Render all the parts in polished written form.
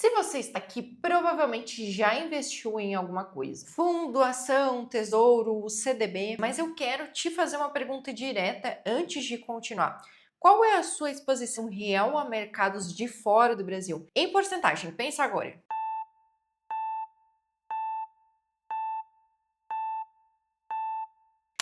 Se você está aqui, provavelmente já investiu em alguma coisa. Fundo, ação, tesouro, CDB, mas eu quero te fazer uma pergunta direta antes de continuar. Qual é a sua exposição real a mercados de fora do Brasil? Em porcentagem, pensa agora.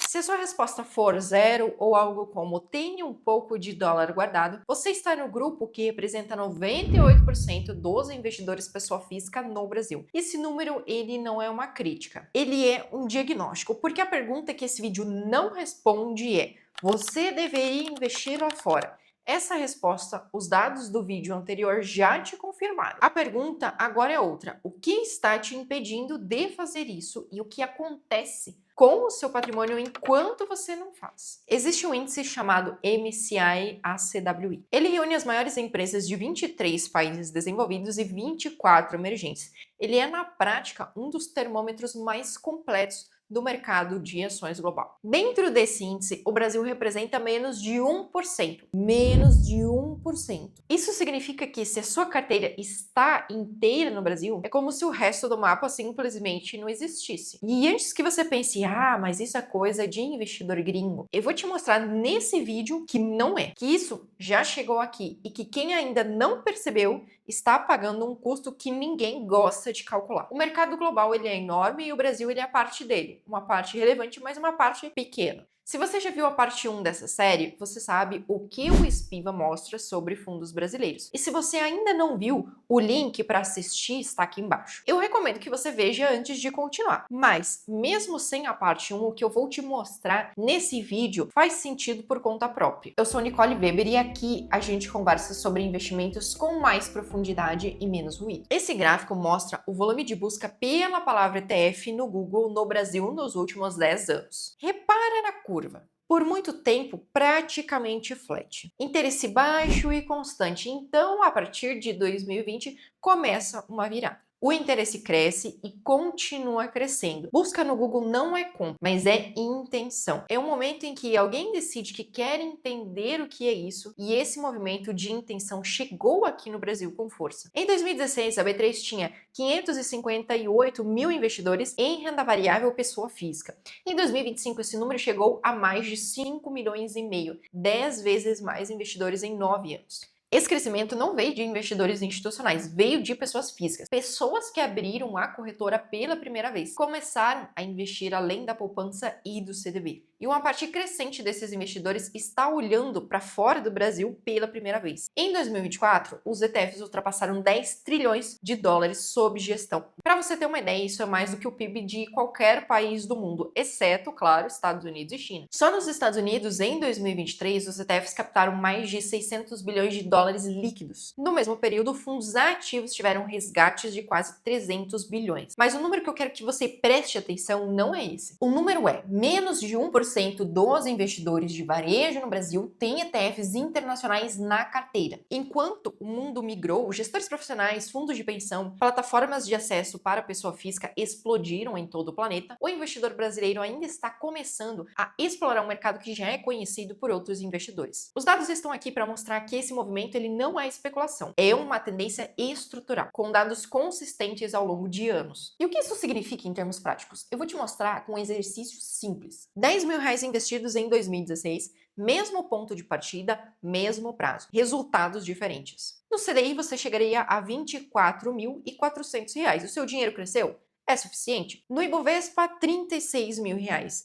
Se a sua resposta for zero ou algo como tenha um pouco de dólar guardado, você está no grupo que representa 98% dos investidores pessoa física no Brasil. Esse número, ele não é uma crítica, ele é um diagnóstico, porque a pergunta que esse vídeo não responde é: você deveria investir lá fora? Essa resposta, os dados do vídeo anterior já te confirmaram. A pergunta agora é outra: o que está te impedindo de fazer isso e o que acontece com o seu patrimônio enquanto você não faz? Existe um índice chamado MSCI ACWI. Ele reúne as maiores empresas de 23 países desenvolvidos e 24 emergentes. Ele é, na prática, um dos termômetros mais completos do mercado de ações global. Dentro desse índice, o Brasil representa menos de 1%. Menos de 1%. Isso significa que se a sua carteira está inteira no Brasil, é como se o resto do mapa simplesmente não existisse. E antes que você pense, mas isso é coisa de investidor gringo, eu vou te mostrar nesse vídeo que não é. Que isso já chegou aqui e que quem ainda não percebeu está pagando um custo que ninguém gosta de calcular. O mercado global, ele é enorme e o Brasil, ele é parte dele. Uma parte relevante, mas uma parte pequena. Se você já viu a parte 1 dessa série, você sabe o que o Espiva mostra sobre fundos brasileiros. E se você ainda não viu, o link para assistir está aqui embaixo. Eu recomendo que você veja antes de continuar. Mas, mesmo sem a parte 1, o que eu vou te mostrar nesse vídeo faz sentido por conta própria. Eu sou Nicole Weber e aqui a gente conversa sobre investimentos com mais profundidade e menos ruído. Esse gráfico mostra o volume de busca pela palavra ETF no Google no Brasil nos últimos 10 anos. Repara na curva. Por muito tempo, praticamente flat. Interesse baixo e constante. Então, a partir de 2020, começa uma virada. O interesse cresce e continua crescendo. Busca no Google não é compra, mas é intenção. É um momento em que alguém decide que quer entender o que é isso e esse movimento de intenção chegou aqui no Brasil com força. Em 2016, a B3 tinha 558 mil investidores em renda variável pessoa física. Em 2025, esse número chegou a mais de 5 milhões e meio, 10 vezes mais investidores em 9 anos. Esse crescimento não veio de investidores institucionais, veio de pessoas físicas. Pessoas que abriram a corretora pela primeira vez, começaram a investir além da poupança e do CDB. E uma parte crescente desses investidores está olhando para fora do Brasil pela primeira vez. Em 2024, os ETFs ultrapassaram 10 trilhões de dólares sob gestão. Para você ter uma ideia, isso é mais do que o PIB de qualquer país do mundo, exceto, claro, Estados Unidos e China. Só nos Estados Unidos, em 2023, os ETFs captaram mais de 600 bilhões de dólares líquidos. No mesmo período, fundos ativos tiveram resgates de quase 300 bilhões. Mas o número que eu quero que você preste atenção não é esse. O número é menos de 1% dos investidores de varejo no Brasil têm ETFs internacionais na carteira. Enquanto o mundo migrou, gestores profissionais, fundos de pensão, plataformas de acesso para a pessoa física explodiram em todo o planeta, o investidor brasileiro ainda está começando a explorar um mercado que já é conhecido por outros investidores. Os dados estão aqui para mostrar que esse movimento ele não é especulação, é uma tendência estrutural, com dados consistentes ao longo de anos. E o que isso significa em termos práticos? Eu vou te mostrar com um exercício simples. 10 mil reais investidos em 2016, mesmo ponto de partida, mesmo prazo. Resultados diferentes. No CDI você chegaria a R$ 24.400. O seu dinheiro cresceu? É suficiente? No Ibovespa, R$ 36 mil.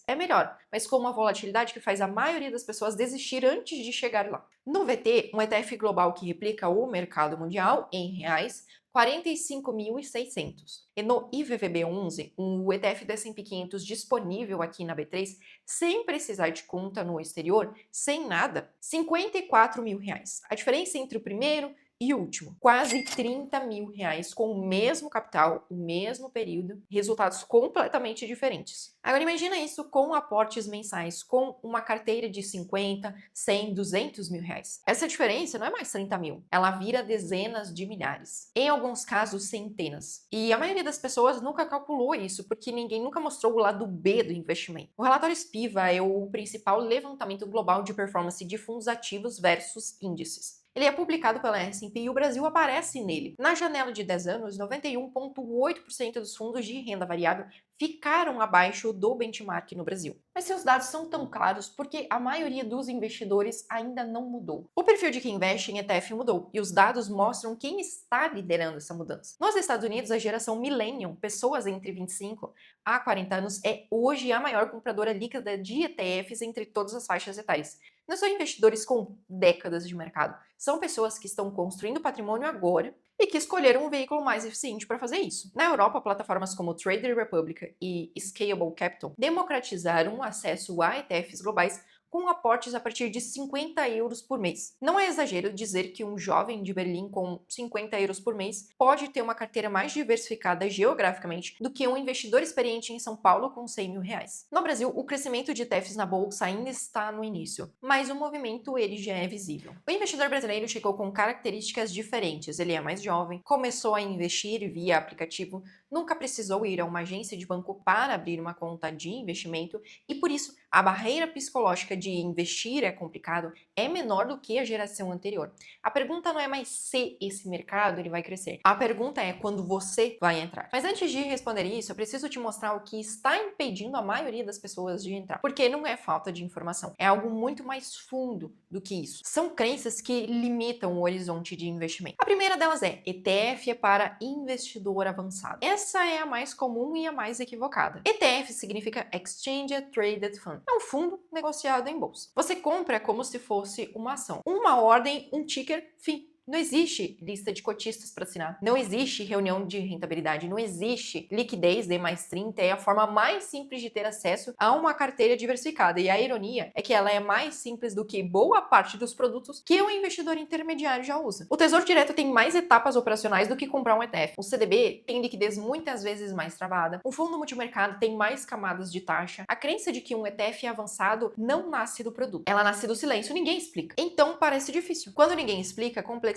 É melhor, mas com uma volatilidade que faz a maioria das pessoas desistir antes de chegar lá. No VT, um ETF global que replica o mercado mundial em reais, 45.600. E no IVVB11, um ETF do S&P 500 disponível aqui na B3, sem precisar de conta no exterior, sem nada, R$ 54 mil. A diferença entre o primeiro e último, quase R$ 30 mil com o mesmo capital, o mesmo período, resultados completamente diferentes. Agora imagina isso com aportes mensais, com uma carteira de 50, 100, 200 mil reais. Essa diferença não é mais 30 mil, ela vira dezenas de milhares. Em alguns casos, centenas. E a maioria das pessoas nunca calculou isso, porque ninguém nunca mostrou o lado B do investimento. O relatório Espiva é o principal levantamento global de performance de fundos ativos versus índices. Ele é publicado pela S&P e o Brasil aparece nele. Na janela de 10 anos, 91,8% dos fundos de renda variável ficaram abaixo do benchmark no Brasil. Mas seus dados são tão claros porque a maioria dos investidores ainda não mudou. O perfil de quem investe em ETF mudou e os dados mostram quem está liderando essa mudança. Nos Estados Unidos, a geração Millennium, pessoas entre 25 a 40 anos, é hoje a maior compradora líquida de ETFs entre todas as faixas etárias. Não são investidores com décadas de mercado, são pessoas que estão construindo patrimônio agora e que escolheram um veículo mais eficiente para fazer isso. Na Europa, plataformas como Trader Republic e Scalable Capital democratizaram o acesso a ETFs globais com aportes a partir de 50 euros por mês. Não é exagero dizer que um jovem de Berlim com 50 euros por mês pode ter uma carteira mais diversificada geograficamente do que um investidor experiente em São Paulo com 100 mil reais. No Brasil, o crescimento de ETFs na bolsa ainda está no início, mas o movimento ele já é visível. O investidor brasileiro chegou com características diferentes. Ele é mais jovem, começou a investir via aplicativo, nunca precisou ir a uma agência de banco para abrir uma conta de investimento e, por isso, a barreira psicológica de investir é complicado é menor do que a geração anterior. A pergunta não é mais se esse mercado ele vai crescer. A pergunta é quando você vai entrar. Mas antes de responder isso, eu preciso te mostrar o que está impedindo a maioria das pessoas de entrar. Porque não é falta de informação, é algo muito mais fundo do que isso. São crenças que limitam o horizonte de investimento. A primeira delas é ETF é para investidor avançado. Essa é a mais comum e a mais equivocada. ETF significa Exchange Traded Fund. É um fundo negociado em bolsa. Você compra como se fosse uma ação. Uma ordem, um ticker, fim. Não existe lista de cotistas para assinar. Não existe reunião de rentabilidade. Não existe liquidez D+30. É a forma mais simples de ter acesso a uma carteira diversificada. E a ironia é que ela é mais simples do que boa parte dos produtos que o investidor intermediário já usa. O Tesouro Direto tem mais etapas operacionais do que comprar um ETF. O CDB tem liquidez muitas vezes mais travada. O fundo multimercado tem mais camadas de taxa. A crença de que um ETF é avançado não nasce do produto. Ela nasce do silêncio. Ninguém explica. Então parece difícil. Quando ninguém explica, a complexidade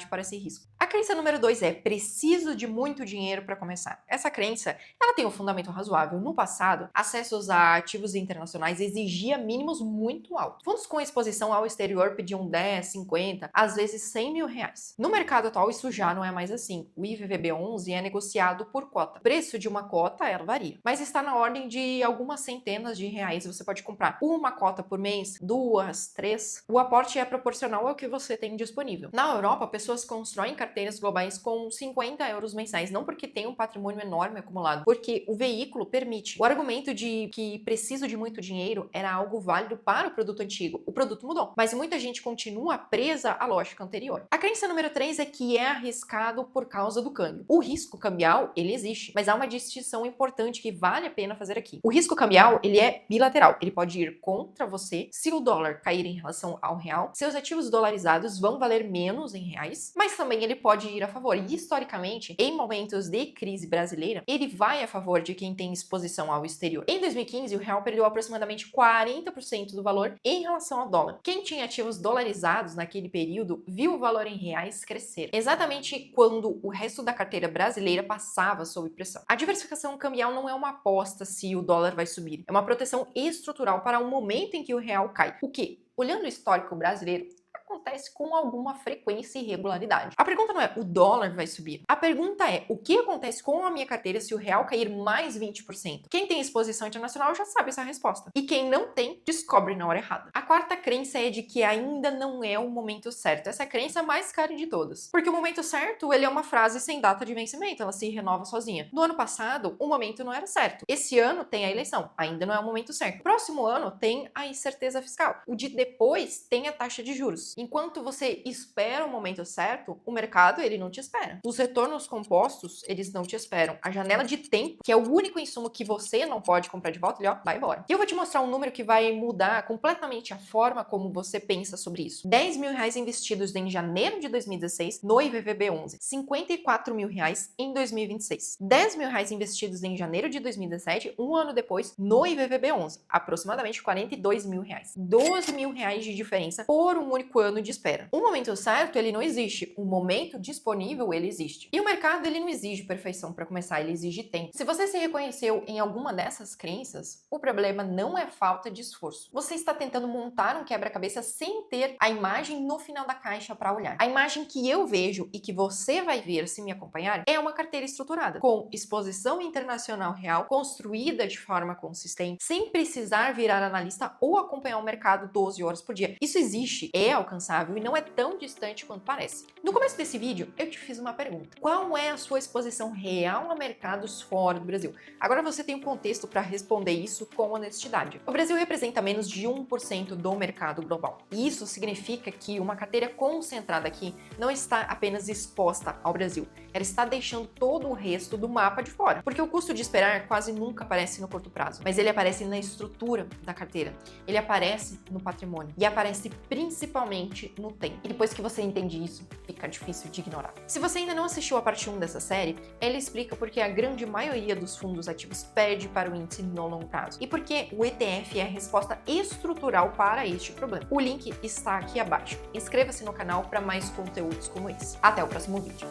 parece risco. A crença número 2 é preciso de muito dinheiro para começar. Essa crença, ela tem um fundamento razoável. No passado, acessos a ativos internacionais exigia mínimos muito altos. Fundos com exposição ao exterior pediam 10, 50, às vezes 100 mil reais. No mercado atual, isso já não é mais assim. O IVVB11 é negociado por cota. O preço de uma cota, ela varia, mas está na ordem de algumas centenas de reais. Você pode comprar uma cota por mês, 2, 3. O aporte é proporcional ao que você tem disponível. Na Europa, pessoas constroem carteiras globais com 50 euros mensais, não porque tem um patrimônio enorme acumulado, porque o veículo permite. O argumento de que preciso de muito dinheiro era algo válido para o produto antigo. O produto mudou, mas muita gente continua presa à lógica anterior. A crença número 3 é que é arriscado por causa do câmbio. O risco cambial, ele existe, mas há uma distinção importante que vale a pena fazer aqui. O risco cambial, ele é bilateral. Ele pode ir contra você se o dólar cair em relação ao real. Seus ativos dolarizados vão valer menos em reais, mas também ele pode ir a favor. E historicamente, em momentos de crise brasileira, ele vai a favor de quem tem exposição ao exterior. Em 2015, o real perdeu aproximadamente 40% do valor em relação ao dólar. Quem tinha ativos dolarizados naquele período viu o valor em reais crescer, exatamente quando o resto da carteira brasileira passava sob pressão. A diversificação cambial não é uma aposta se o dólar vai subir, é uma proteção estrutural para um momento em que o real cai. O que, olhando o histórico brasileiro, acontece com alguma frequência e regularidade. A pergunta não é o dólar vai subir. A pergunta é o que acontece com a minha carteira se o real cair mais 20%? Quem tem exposição internacional já sabe essa resposta. E quem não tem, descobre na hora errada. A quarta crença é de que ainda não é o momento certo. Essa é a crença mais cara de todas. Porque o momento certo, ele é uma frase sem data de vencimento, ela se renova sozinha. No ano passado, o momento não era certo. Esse ano tem a eleição, ainda não é o momento certo. Próximo ano tem a incerteza fiscal. O de depois tem a taxa de juros. Enquanto você espera o momento certo, o mercado, ele não te espera. Os retornos compostos, eles não te esperam. A janela de tempo, que é o único insumo que você não pode comprar de volta, ele, vai embora. E eu vou te mostrar um número que vai mudar completamente a forma como você pensa sobre isso. 10 mil reais investidos em janeiro de 2016 no IVVB11. 54 mil reais em 2026. 10 mil reais investidos em janeiro de 2017, um ano depois, no IVVB11. Aproximadamente 42 mil reais. 12 mil reais de diferença por um único ano plano de espera. O momento certo, ele não existe. O momento disponível, ele existe. E o mercado, ele não exige perfeição para começar, ele exige tempo. Se você se reconheceu em alguma dessas crenças, o problema não é falta de esforço. Você está tentando montar um quebra-cabeça sem ter a imagem no final da caixa para olhar. A imagem que eu vejo e que você vai ver se me acompanhar é uma carteira estruturada, com exposição internacional real, construída de forma consistente, sem precisar virar analista ou acompanhar o mercado 12 horas por dia. Isso existe, é alcançável e não é tão distante quanto parece. No começo desse vídeo, eu te fiz uma pergunta. Qual é a sua exposição real a mercados fora do Brasil? Agora você tem um contexto para responder isso com honestidade. O Brasil representa menos de 1% do mercado global. E isso significa que uma carteira concentrada aqui não está apenas exposta ao Brasil, ela está deixando todo o resto do mapa de fora. Porque o custo de esperar quase nunca aparece no curto prazo, mas ele aparece na estrutura da carteira, ele aparece no patrimônio e aparece principalmente no tempo. E depois que você entende isso, fica difícil de ignorar. Se você ainda não assistiu a parte 1 dessa série, ela explica porque a grande maioria dos fundos ativos perde para o índice no longo prazo e porque o ETF é a resposta estrutural para este problema. O link está aqui abaixo. Inscreva-se no canal para mais conteúdos como esse. Até o próximo vídeo.